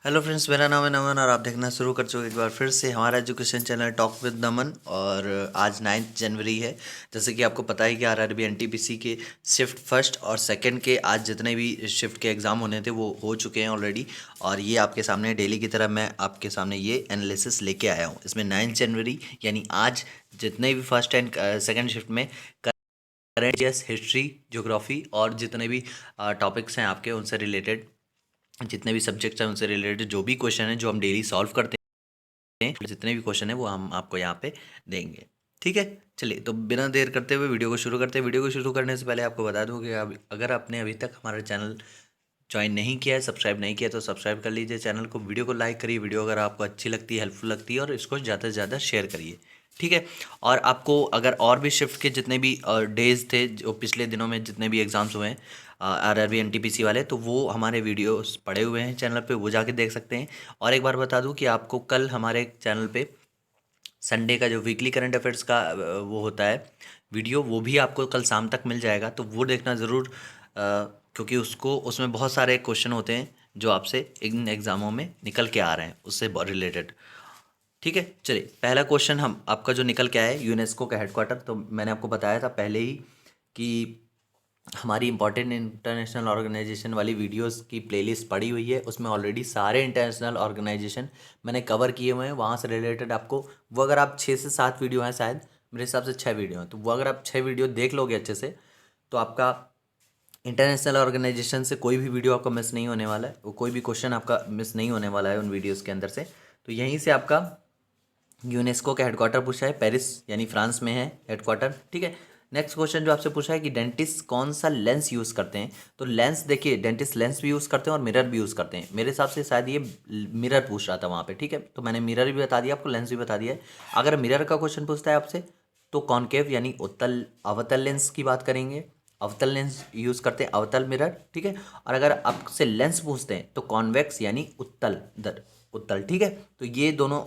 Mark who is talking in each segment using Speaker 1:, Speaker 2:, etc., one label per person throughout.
Speaker 1: Hello friends, मेरा नाम है नमन और आप देखना शुरू कर चुके एक बार फिर से हमारा एजुकेशन चैनल टॉक विद नमन। और आज 9 जनवरी है। जैसे कि आपको पता है कि आरआरबी एनटीपीसी के शिफ्ट फर्स्ट और सेकंड के आज जितने भी शिफ्ट के एग्ज़ाम होने थे वो हो चुके हैं ऑलरेडी। और ये आपके सामने डेली की तरह मैं आपके सामने ये एनालिसिस लेके आया हूँ। इसमें 9 जनवरी यानी आज जितने भी फर्स्ट एंड सेकेंड शिफ्ट में करंट जीएस, हिस्ट्री, ज्योग्राफी और जितने भी टॉपिक्स हैं आपके उनसे रिलेटेड, जितने भी सब्जेक्ट्स हैं उनसे रिलेटेड जो भी क्वेश्चन है जो हम डेली सॉल्व करते हैं, जितने भी क्वेश्चन है वो हम आपको यहाँ पे देंगे। ठीक है, चलिए तो बिना देर करते हुए वीडियो को शुरू करते हैं। वीडियो को शुरू करने से पहले आपको बता दूं कि अगर आपने अभी तक हमारा चैनल ज्वाइन नहीं किया है, सब्सक्राइब नहीं किया तो सब्सक्राइब कर लीजिए चैनल को। वीडियो को लाइक करिए, वीडियो अगर आपको अच्छी लगती है, हेल्पफुल लगती है, और इसको ज़्यादा से ज़्यादा शेयर करिए। ठीक है। और आपको अगर और भी शिफ्ट के जितने भी डेज थे, जो पिछले दिनों में जितने भी एग्ज़ाम्स हुए हैं आरआरबी एनटीपीसी वाले, तो वो हमारे वीडियोस पड़े हुए हैं चैनल पे, वो जाके देख सकते हैं। और एक बार बता दूं कि आपको कल हमारे चैनल पे संडे का जो वीकली करंट अफेयर्स का वो होता है वीडियो, वो भी आपको कल शाम तक मिल जाएगा, तो वो देखना ज़रूर। क्योंकि उसमें बहुत सारे क्वेश्चन होते हैं जो आपसे इन एग्ज़ामों में निकल के आ रहे हैं उससे रिलेटेड। ठीक है, चलिए पहला क्वेश्चन हम आपका जो निकल के आया है, यूनेस्को का हेडक्वार्टर। तो मैंने आपको बताया था पहले ही कि हमारी इंपॉर्टेंट इंटरनेशनल ऑर्गेनाइजेशन वाली वीडियोस की प्लेलिस्ट पड़ी हुई है। उसमें ऑलरेडी सारे इंटरनेशनल ऑर्गेनाइजेशन मैंने कवर किए हुए हैं। वहाँ से रिलेटेड आपको वो, अगर आप 6 से 7 वीडियो हैं, शायद मेरे हिसाब से 6 वीडियो हैं, तो वो अगर आप 6 वीडियो देख लोगे अच्छे से तो आपका इंटरनेशनल ऑर्गेनाइजेशन से कोई भी वीडियो आपका मिस नहीं होने वाला है, वो कोई भी क्वेश्चन आपका मिस नहीं होने वाला है उन वीडियोज़ के अंदर से। तो यहीं से आपका यूनेस्को का हेडक्वार्टर पूछा है, पेरिस यानी फ्रांस में है हेडक्वार्टर। ठीक है। नेक्स्ट क्वेश्चन जो आपसे पूछा है कि डेंटिस्ट कौन सा लेंस यूज़ करते हैं, तो लेंस देखिए, डेंटिस्ट लेंस भी यूज़ करते हैं और मिरर भी यूज़ करते हैं। मेरे हिसाब से शायद ये मिरर पूछ रहा था वहाँ पे। ठीक है, तो मैंने मिरर भी बता दिया आपको, लेंस भी बता दिया है। अगर मिरर का क्वेश्चन पूछता है आपसे तो कॉनकेव यानी उत्तल अवतल लेंस की बात करेंगे, अवतल लेंस यूज़ करते हैं, अवतल मिरर। ठीक है। और अगर आपसे लेंस पूछते हैं तो कॉन्वेक्स यानी उत्तल उत्तल। ठीक है, तो ये दोनों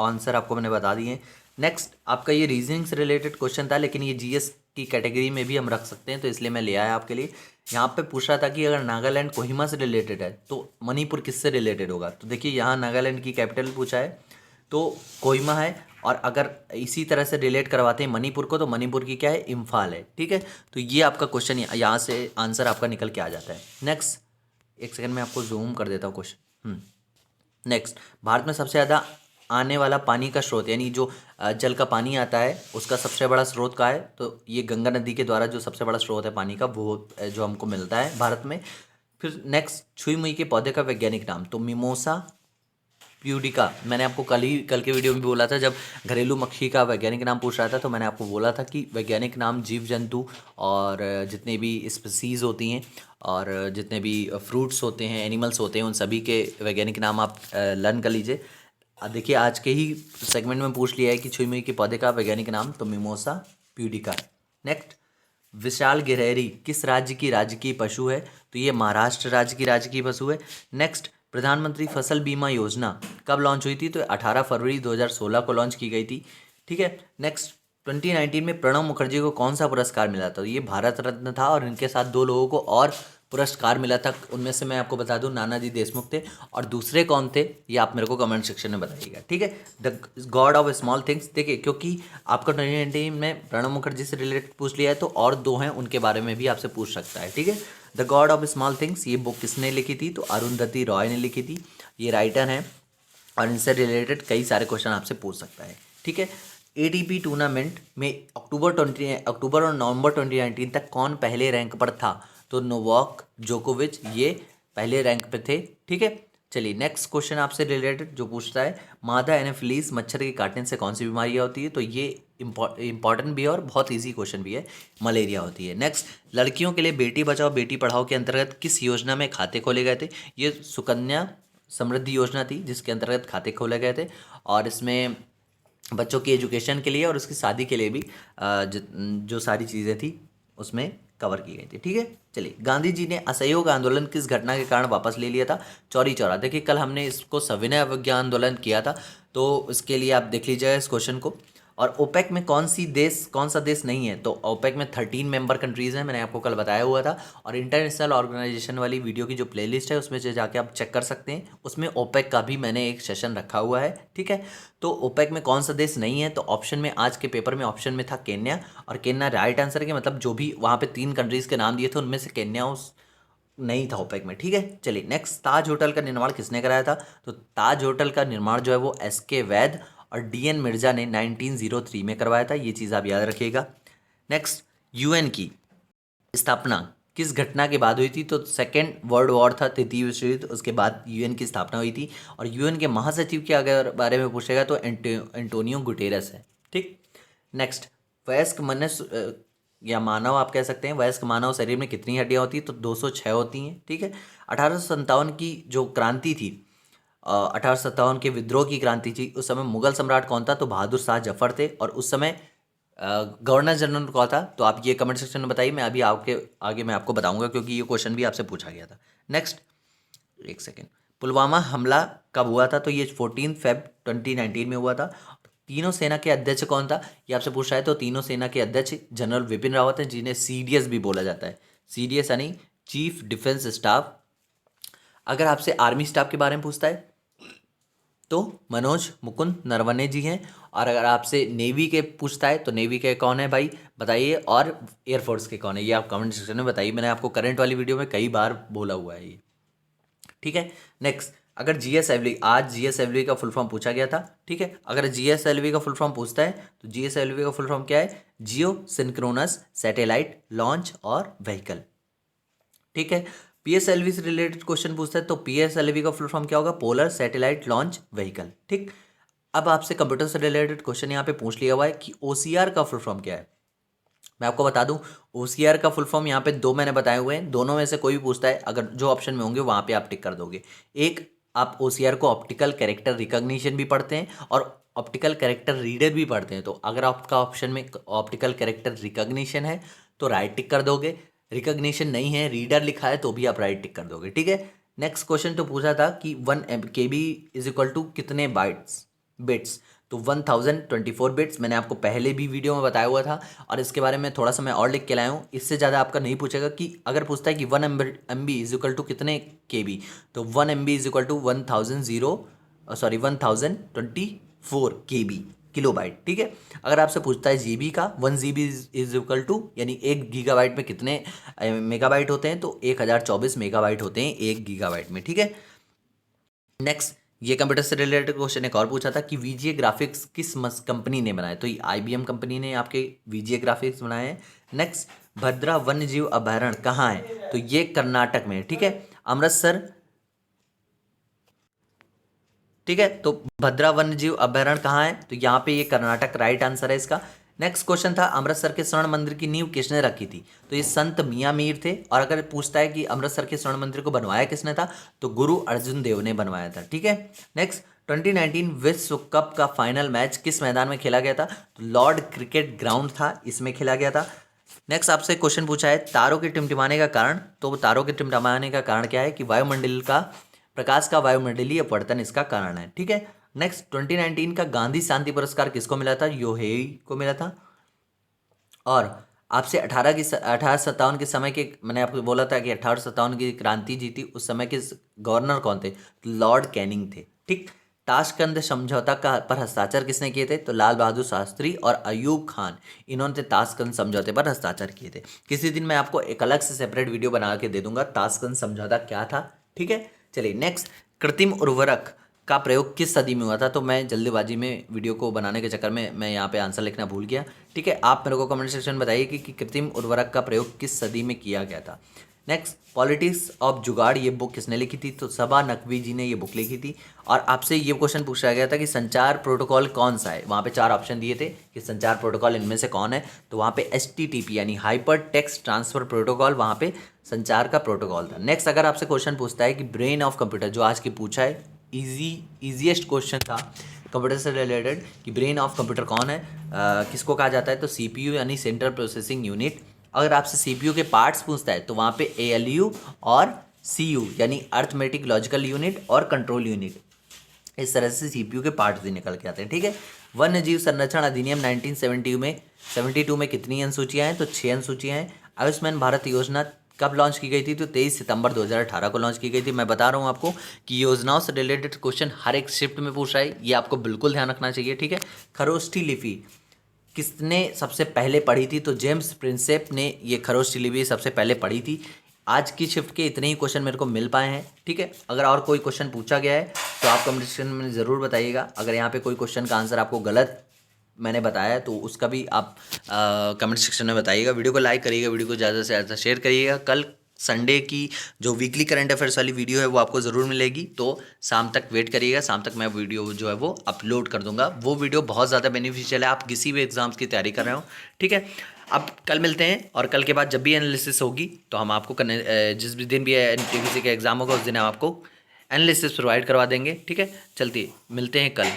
Speaker 1: आंसर आपको मैंने बता दिए हैं। नेक्स्ट आपका ये रीजनिंग से रिलेटेड क्वेश्चन था, लेकिन ये जीएस की कैटेगरी में भी हम रख सकते हैं, तो इसलिए मैं ले आया आपके लिए। यहाँ पे पूछ रहा था कि अगर नागालैंड कोहिमा से रिलेटेड है तो मणिपुर किससे रिलेटेड होगा। तो देखिए यहाँ नागालैंड की कैपिटल पूछा है तो कोहिमा है, और अगर इसी तरह से रिलेट करवाते हैं मणिपुर को तो मणिपुर की क्या है, इम्फाल है। ठीक है, तो ये आपका क्वेश्चन यहाँ से आंसर आपका निकल के आ जाता है। नेक्स्ट, एक सेकंड में आपको जूम कर देता हूँ क्वेश्चन। नेक्स्ट, भारत में सबसे ज़्यादा आने वाला पानी का स्रोत, यानी जो जल का पानी आता है उसका सबसे बड़ा स्रोत का है, तो ये गंगा नदी के द्वारा जो सबसे बड़ा स्रोत है पानी का, वो जो हमको मिलता है भारत में। फिर नेक्स्ट, छुई मुई के पौधे का वैज्ञानिक नाम, तो मिमोसा प्यूडिका। मैंने आपको कल के वीडियो में भी बोला था, जब घरेलू मक्खी का वैज्ञानिक नाम पूछ रहा था तो मैंने आपको बोला था कि वैज्ञानिक नाम जीव जंतु और जितने भी स्पीसीज़ होती हैं और जितने भी फ्रूट्स होते हैं, एनिमल्स होते हैं, उन सभी के वैज्ञानिक नाम आप लर्न कर लीजिए। देखिए आज के ही सेगमेंट में पूछ लिया है कि छुई मुई के पौधे का वैज्ञानिक नाम, तो मिमोसा प्यूडिका। नेक्स्ट, विशाल गिरहरी किस राज्य की राजकीय पशु है, तो ये महाराष्ट्र राज्य की राजकीय पशु है। नेक्स्ट, प्रधानमंत्री फसल बीमा योजना कब लॉन्च हुई थी, तो 18 फरवरी 2016 को लॉन्च की गई थी। ठीक है। नेक्स्ट, 2019 में प्रणब मुखर्जी को कौन सा पुरस्कार मिला था, तो ये भारत रत्न था, और इनके साथ 2 लोगों को और पुरस्कार मिला था। उनमें से मैं आपको बता दूं नानाजी देशमुख थे, और दूसरे कौन थे ये आप मेरे को कमेंट सेक्शन में बताइएगा। ठीक है। The God of small things, देखिए क्योंकि आपका 2019 में प्रणब मुखर्जी से रिलेटेड पूछ लिया है तो और 2 हैं उनके बारे में भी आपसे पूछ सकता है। ठीक है। The God of small things, ये बुक किसने लिखी थी, तो अरुंधति रॉय ने लिखी थी, ये राइटर हैं, और इनसे रिलेटेड कई सारे क्वेश्चन आपसे पूछ सकता है। ठीक है। एटीपी टूर्नामेंट में अक्टूबर और नवंबर 2019 तक कौन पहले रैंक पर था, तो नोवाक जोकोविच ये पहले रैंक पे थे। ठीक है। चलिए नेक्स्ट क्वेश्चन आपसे रिलेटेड जो पूछता है, मादा एनाफिलीज मच्छर के काटने से कौन सी बीमारियाँ होती है, तो ये इंपॉर्टेंट भी है और बहुत इजी क्वेश्चन भी है, मलेरिया होती है। नेक्स्ट, लड़कियों के लिए बेटी बचाओ बेटी पढ़ाओ के अंतर्गत किस योजना में खाते खोले गए थे, ये सुकन्या समृद्धि योजना थी जिसके अंतर्गत खाते खोले गए थे, और इसमें बच्चों की एजुकेशन के लिए और उसकी शादी के लिए भी जो सारी चीज़ें थी उसमें कवर की गई थी। ठीक है। चलिए, गांधी जी ने असहयोग आंदोलन किस घटना के कारण वापस ले लिया था, चौरी चौरा। देखिए कल हमने इसको सविनय अवज्ञा आंदोलन किया था, तो इसके लिए आप देख लीजिएगा इस क्वेश्चन को। और ओपेक में कौन सा देश नहीं है, तो ओपेक में 13 मेंबर कंट्रीज़ हैं, मैंने आपको कल बताया हुआ था। और इंटरनेशनल ऑर्गेनाइजेशन वाली वीडियो की जो प्लेलिस्ट है उसमें से जाके आप चेक कर सकते हैं, उसमें ओपेक का भी मैंने एक सेशन रखा हुआ है, ठीक है। तो ओपेक में कौन सा देश नहीं है, तो ऑप्शन में आज के पेपर में ऑप्शन में था केन्या, और केन्या राइट आंसर के मतलब जो भी वहाँ पे 3 कंट्रीज़ के नाम दिए थे उनमें से केन्या उस नहीं था ओपेक में, ठीक है। चलिए नेक्स्ट, ताज होटल का निर्माण किसने कराया था, तो ताज होटल का निर्माण जो है वो एसके वैद और डीएन मिर्जा ने 1903 में करवाया था, ये चीज़ आप याद रखिएगा। नेक्स्ट, यूएन की स्थापना किस घटना के बाद हुई थी, तो सेकेंड वर्ल्ड वॉर था, तृतीय विश्व युद्ध, उसके बाद यूएन की स्थापना हुई थी। और यूएन के महासचिव के अगर बारे में पूछेगा तो एंटोनियो गुटेरस है, ठीक। नेक्स्ट, वयस्क मनुष्य या मानव आप कह सकते हैं, वयस्क मानव शरीर में कितनी हड्डियां होती हैं, तो 206 होती हैं, ठीक है। 1857 की जो क्रांति थी, 1857 के विद्रोह की क्रांति थी, उस समय मुगल सम्राट कौन था, तो बहादुर शाह जफर थे। और उस समय गवर्नर जनरल कौन था, तो आप ये कमेंट सेक्शन में बताइए, मैं अभी आपके आगे मैं आपको बताऊंगा, क्योंकि ये क्वेश्चन भी आपसे पूछा गया था। नेक्स्ट, एक सेकेंड, पुलवामा हमला कब हुआ था, तो ये 14 फेब 2019 में हुआ था। तीनों सेना के अध्यक्ष कौन था, ये आपसे पूछा है, तो तीनों सेना के अध्यक्ष जनरल विपिन रावत हैं, जिन्हें सीडीएस भी बोला जाता है, सीडीएस यानी चीफ डिफेंस स्टाफ। अगर आपसे आर्मी स्टाफ के बारे में पूछता है तो मनोज मुकुंद नरवणे जी हैं। और अगर आपसे नेवी के पूछता है तो नेवी के कौन है भाई बताइए, और एयरफोर्स के कौन है, ये आप कमेंट सेक्शन में बताइए, मैंने आपको करंट वाली वीडियो में कई बार बोला हुआ है ये, ठीक है। नेक्स्ट, अगर जीएसएलवी, आज जीएसएलवी का फुल फॉर्म पूछा गया था, ठीक है। अगर जीएसएलवी का फुल फॉर्म पूछता है तो जीएसएलवी का फुल फॉर्म क्या है, जियो सिंक्रोनस सैटेलाइट लॉन्च और व्हीकल, ठीक है। पीएसएलवी से रिलेटेड क्वेश्चन पूछता है तो पीएसएलवी का फुल फॉर्म क्या होगा, पोलर सैटेलाइट लॉन्च व्हीकल, ठीक। अब आपसे कंप्यूटर से रिलेटेड क्वेश्चन यहाँ पे पूछ लिया हुआ है कि ओसीआर का फुल फॉर्म क्या है। मैं आपको बता दूं, ओसीआर का फुल फॉर्म यहाँ पे 2 मैंने बताए हुए हैं, दोनों में से कोई भी पूछता है, अगर जो ऑप्शन में होंगे वहां पे आप टिक कर दोगे। एक, आप ओसीआर को ऑप्टिकल कैरेक्टर रिकॉग्निशन भी पढ़ते हैं और ऑप्टिकल कैरेक्टर रीडर भी पढ़ते हैं, तो अगर आपका ऑप्शन में ऑप्टिकल कैरेक्टर रिकॉग्निशन है तो राइट टिक कर दोगे, रिकॉग्निशन नहीं है, रीडर लिखा है तो भी आप राइट टिक कर दोगे, ठीक है। नेक्स्ट क्वेश्चन तो पूछा था कि 1 KB इज इक्वल टू कितने बिट्स, तो 1024 बिट्स, मैंने आपको पहले भी वीडियो में बताया हुआ था। और इसके बारे में थोड़ा सा मैं और लिख के लाया हूँ, इससे ज़्यादा आपका नहीं पूछेगा। कि अगर पूछता है कि 1 MB इज इक्वल टू कितने KB, तो 1 MB is equal to 1024 KB kilobyte, ठीक है। अगर आपसे पूछता है जीबी का, 1 GB इज इक्वल टू यानी 1 GB में कितने मेगाबाइट होते हैं, तो 1024 मेगाबाइट होते हैं 1 GB में, ठीक है। नेक्स्ट, ये कंप्यूटर से रिलेटेड क्वेश्चन एक और पूछा था कि वीजीए ग्राफिक्स किस कंपनी ने बनाया, तो ये आईबीएम कंपनी ने आपके वीजीए ग्राफिक्स बनाए हैं। नेक्स्ट, भद्रा वन्यजीव अभयारण्य कहाँ है, तो ये कर्नाटक में है, ठीक है, अमृतसर, ठीक है। तो भद्रा वन्यजीव अभयारण्य कहाँ है, तो यहाँ पे ये कर्नाटक राइट आंसर है इसका। नेक्स्ट क्वेश्चन था, अमृतसर के स्वर्ण मंदिर की नींव किसने रखी थी, तो ये संत मियां मीर थे। और अगर पूछता है कि अमृतसर के स्वर्ण मंदिर को बनवाया किसने था, तो गुरु अर्जुन देव ने बनवाया था, ठीक है। नेक्स्ट, 2019 विश्व कप का फाइनल मैच किस मैदान में खेला गया था, तो लॉर्ड क्रिकेट ग्राउंड था, इसमें खेला गया था। नेक्स्ट, आपसे क्वेश्चन पूछा है तारों के टिमटिमाने का कारण, तो तारों के टिमटिमाने का कारण क्या है कि वायुमंडल का प्रकाश का वायुमंडलीय अपवर्तन इसका कारण है, ठीक है। नेक्स्ट, 2019 का गांधी शांति पुरस्कार किसको मिला था, योहेई को मिला था। और आपसे 1857 के समय के, मैंने आपको बोला था कि 1857 की क्रांति जीती, उस समय के गवर्नर कौन थे, लॉर्ड कैनिंग थे, ठीक। ताशकंद समझौता का पर हस्ताक्षर किसने किए थे, तो लाल बहादुर शास्त्री और अयूब खान, इन्होंने ताशकंद समझौते पर हस्ताक्षर किए थे। किसी दिन मैं आपको एक अलग से सेपरेट वीडियो बना के दे दूंगा ताशकंद समझौता क्या था, ठीक है। चलिए नेक्स्ट, कृत्रिम उर्वरक का प्रयोग किस सदी में हुआ था, तो मैं जल्दीबाजी में वीडियो को बनाने के चक्कर में मैं यहाँ पे आंसर लिखना भूल गया, ठीक है। आप मेरे को कमेंट सेक्शन में बताइए कि कृत्रिम उर्वरक का प्रयोग किस सदी में किया गया था। नेक्स्ट, पॉलिटिक्स ऑफ जुगाड़, ये बुक किसने लिखी थी, तो सबा नकवी जी ने ये बुक लिखी थी। और आपसे ये क्वेश्चन पूछा गया था कि संचार प्रोटोकॉल कौन सा है, वहाँ पे 4 ऑप्शन दिए थे कि संचार प्रोटोकॉल इनमें से कौन है, तो वहाँ पे HTTP यानी हाइपर टेक्स्ट ट्रांसफर प्रोटोकॉल वहाँ पे संचार का प्रोटोकॉल था। नेक्स्ट, अगर आपसे क्वेश्चन पूछता है कि ब्रेन ऑफ कंप्यूटर, जो आज की पूछा है, इजीएस्ट क्वेश्चन था कंप्यूटर से रिलेटेड कि ब्रेन ऑफ कंप्यूटर कौन है, किसको कहा जाता है, तो CPU यानी सेंट्रल प्रोसेसिंग यूनिट। अगर आपसे CPU के पार्ट्स पूछता है तो वहाँ पे ALU और CU यानी अर्थमेटिक लॉजिकल यूनिट और कंट्रोल यूनिट, इस तरह से सीपीयू के पार्ट्स भी निकल के आते हैं। ठीक है, वन्य जीव संरक्षण अधिनियम 1972 में कितनी अनुसूचियां हैं? तो 6 अनुसूचियां हैं। आयुष्मान भारत योजना कब लॉन्च की गई थी? तो 23 सितंबर 2018 को लॉन्च की गई थी। मैं बता रहा हूँ आपको कि योजनाओं से रिलेटेड क्वेश्चन हर एक शिफ्ट में पूछ रहा है, ये आपको बिल्कुल ध्यान रखना चाहिए। ठीक है, खरोष्ठी लिपि किसने सबसे पहले पढ़ी थी? तो जेम्स प्रिंसेप ने ये खरोष्ठी लिपि सबसे पहले पढ़ी थी। आज की शिफ्ट के इतने ही क्वेश्चन मेरे को मिल पाए हैं। ठीक है, अगर और कोई क्वेश्चन पूछा गया है तो आप कमेंट सेक्शन में ज़रूर बताइएगा। अगर यहाँ पे कोई क्वेश्चन का आंसर आपको गलत मैंने बताया है तो उसका भी आप कमेंट सेक्शन में बताइएगा। वीडियो को लाइक करिएगा, वीडियो को ज़्यादा से ज़्यादा शेयर करिएगा। कल संडे की जो वीकली करंट अफेयर्स वाली वीडियो है वो आपको ज़रूर मिलेगी, तो शाम तक वेट करिएगा। शाम तक मैं वीडियो जो है वो अपलोड कर दूंगा। वो वीडियो बहुत ज़्यादा बेनिफिशियल है, आप किसी भी एग्ज़ाम्स की तैयारी कर रहे हो। ठीक है, अब कल मिलते हैं, और कल के बाद जब भी एनालिसिस होगी तो हम आपको जिस भी दिन भी एनटीपीसी का एग्ज़ाम होगा उस दिन हम आपको एनालिसिस प्रोवाइड करवा देंगे। ठीक है, चलती मिलते हैं कल।